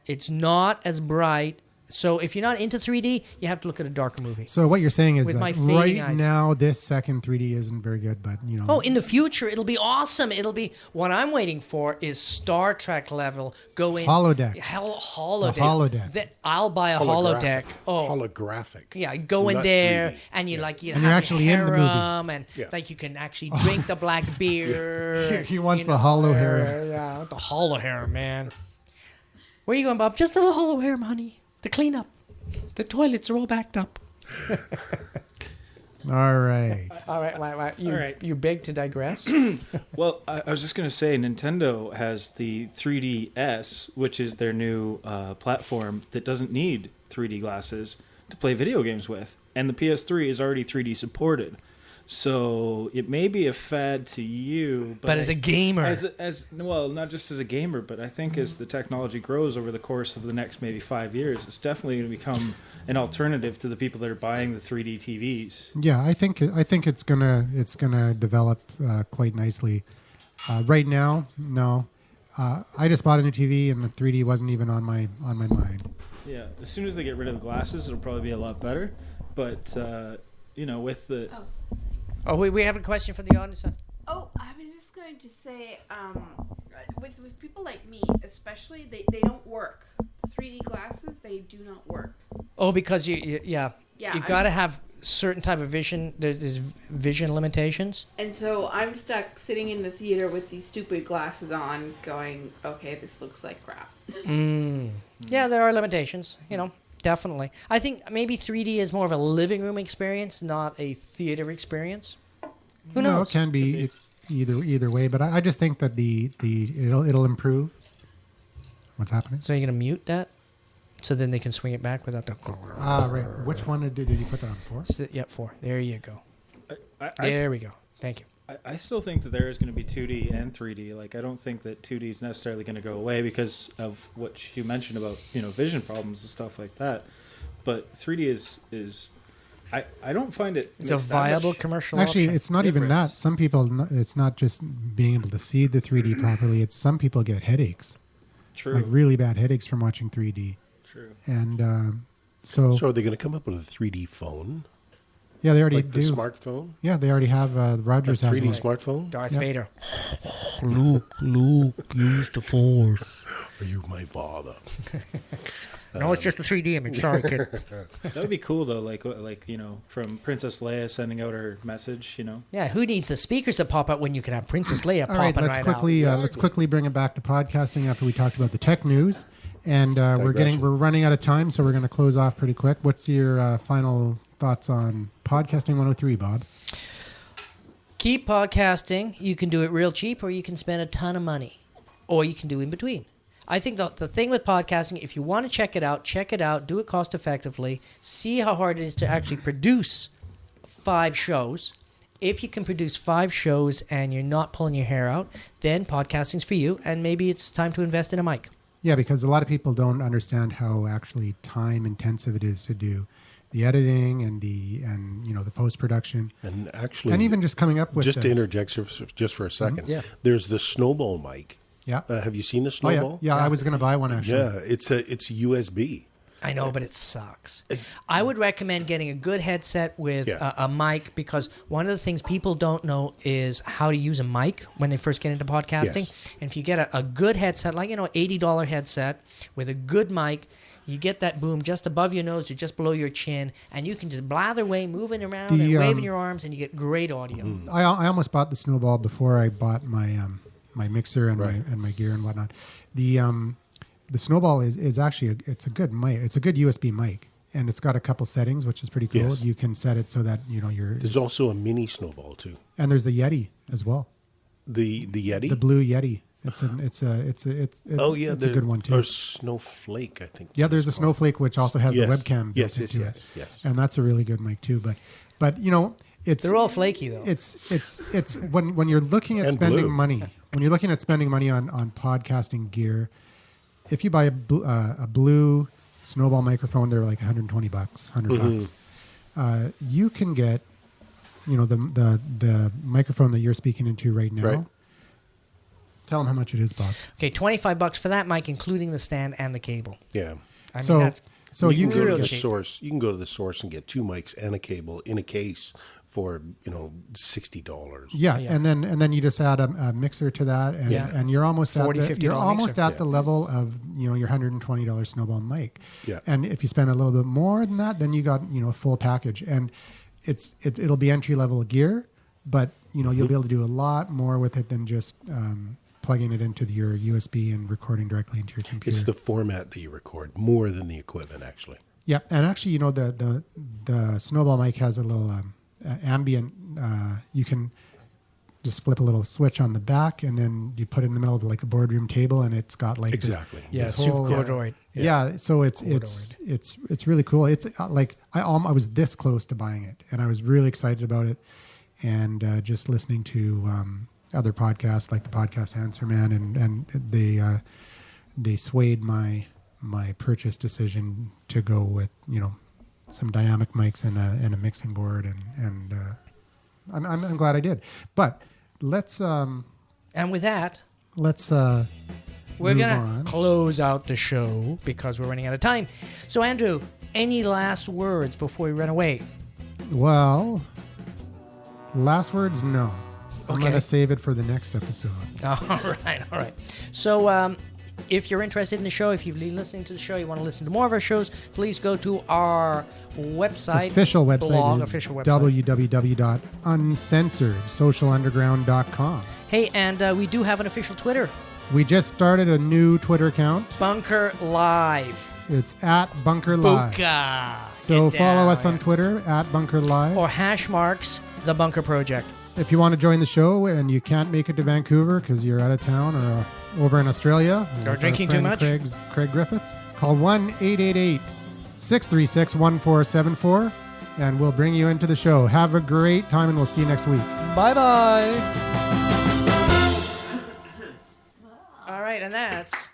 It's not as bright. So if you're not into 3D, you have to look at a darker movie. So what you're saying is With that my fading right eyes. now, this second 3D isn't very good, but you know. Oh, in the future, it'll be awesome. It'll be what I'm waiting for is Star Trek level going Holodeck. Holodeck. A holodeck. I'll buy a holodeck. Oh, Holographic. yeah, go in Not there 3D. and you like you And have you're actually in the movie. harem and Yeah. like you can actually drink the black beer. He wants you the know, hollow harem. Yeah, the hollow harem, man. Where you going, Bob? Just to the hollow harem, honey. To clean up. The toilets are all backed up. All right. All right. You, All right. You beg to digress. Well, I was just going to say Nintendo has the 3DS, which is their new platform that doesn't need 3D glasses to play video games with. And the PS3 is already 3D supported. So it may be a fad to you. But as a gamer. As well, not just as a gamer, but I think as the technology grows over the course of the next maybe 5 years, it's definitely going to become an alternative to the people that are buying the 3D TVs. Yeah, I think it's gonna develop quite nicely. Right now, no. I just bought a new TV, and the 3D wasn't even on my mind. Yeah, as soon as they get rid of the glasses, it'll probably be a lot better. but with the Oh, we have a question from the audience. Oh, I was just going to say, with people like me, especially, they don't work. 3D glasses, they do not work. Oh, because you've got to have certain type of vision. There's vision limitations. And so I'm stuck sitting in the theater with these stupid glasses on, going, okay, this looks like crap. Yeah, there are limitations. Definitely. I think maybe 3D is more of a living room experience, not a theater experience. Who knows? No, it can be either way, but I just think that it'll improve. What's happening? So you're gonna mute that, so then they can swing it back without the. Right. Which one did you put that on for? Yep, 4. There you go. I There we go. Thank you. I still think that there is going to be 2D and 3D. Like, I don't think that 2D is necessarily going to go away because of what you mentioned about, vision problems and stuff like that. But 3D is I don't find it. It's a viable commercial Actually, option. it's not even that. Some people, it's not just being able to see the 3D properly. It's some people get headaches, True. like really bad headaches from watching 3D. True. And so So are they going to come up with a 3D phone? yeah, they already Like the do. smartphone? Yeah, they already have. A Rogers has 3D one. smartphone? Darth Yep. Vader. Luke, use the Force. Are you my father? No, it's just a 3D image. Sorry, kid. That would be cool though. Like from Princess Leia sending out her message. Yeah, who needs the speakers that pop out when you can have Princess Leia All right, popping let's right quickly out? let's quickly bring it back to podcasting after we talked about the tech news, and we're Digression. running out of time, so we're going to close off pretty quick. What's your final thoughts on podcasting 103, Bob? Keep podcasting. You can do it real cheap, or you can spend a ton of money, or you can do in between. I think the thing with podcasting, if you want to check it out, do it cost effectively, see how hard it is to actually produce 5 shows. If you can produce 5 shows and you're not pulling your hair out, then podcasting's for you, and maybe it's time to invest in a mic. Yeah, because a lot of people don't understand how actually time intensive it is to do the editing and the post production, And actually, and even just coming up with just the, to interject just for a second, Yeah. there's the Snowball mic. yeah. Have you seen the Oh yeah, Snowball? yeah. I was going to buy one actually. Yeah, it's USB. I know, but it sucks. I would recommend getting a good headset with Yeah. a mic, because one of the things people don't know is how to use a mic when they first get into podcasting. Yes. And if you get a good headset, like $80 headset with a good mic, you get that boom just above your nose or just below your chin, and you can just blather away, moving around and waving your arms, and you get great audio. I almost bought the Snowball before I bought my my mixer and Right. my gear and whatnot. The Snowball is actually it's a good mic. It's a good USB mic, and it's got a couple settings, which is pretty cool. Yes. You can set it so that you're. There's also a mini Snowball too. And there's the Yeti as well, The Yeti. the blue Yeti. It's a the good one too. Or Snowflake, I think. Yeah, there's a Snowflake which also has Yes. the webcam. Yes, built yes, into yes, it. yes. And that's a really good mic too. But it's They're all flaky, though. It's when you're looking at And spending blue. money, when you're looking at spending money on podcasting gear, if you buy a blue Snowball microphone, they're like $120, $100. You can get, the microphone that you're speaking into right now. Right. Tell them how much it is, Bob. Okay, $25 for that mic, including the stand and the cable. Yeah. I mean, So that's you can go real to the cheap. source. You can go to the source and get 2 mics and a cable in a case for $60. Yeah, Yeah. and then you just add a mixer to that, and, Yeah. and you're almost $40, at $50 mixer. the level of your $120 Snowball mic. Yeah. And if you spend a little bit more than that, then you got a full package, and it'll be entry level gear, but you'll be able to do a lot more with it than just plugging it into your USB and recording directly into your computer. It's the format that you record more than the equipment, actually. Yeah, and actually, the Snowball mic has a little ambient. You can just flip a little switch on the back, and then you put it in the middle of like a boardroom table, and it's got like this- Exactly. Yeah, this super whole, corduroy. Yeah, so it's really cool. It's like I was this close to buying it, and I was really excited about it, and just listening to other podcasts like the podcast Answer Man, and they swayed my purchase decision to go with some dynamic mics and a mixing board, and I'm glad I did. But let's And with that, we're we're move going on. to close out the show because we're running out of time. So, Andrew, any last words before we run away? Well, last words, no. I'm Okay. going to save it for the next episode. All right. So, if you're interested in the show, if you've been listening to the show, you want to listen to more of our shows, please go to our website. Official website blog, is official website. www.uncensoredsocialunderground.com. Hey, and we do have an official Twitter, We just started a new Twitter account. Bunker Live. It's at Bunker Live. Buka. So Get follow down, us on yeah. Twitter at Bunker Live. Or hash marks the Bunker Project. If you want to join the show and you can't make it to Vancouver because you're out of town or over in Australia, Or like our drinking too friend much. Craig Griffiths, call 1-888-636-1474 and we'll bring you into the show. Have a great time and we'll see you next week. Bye-bye. All right, and that's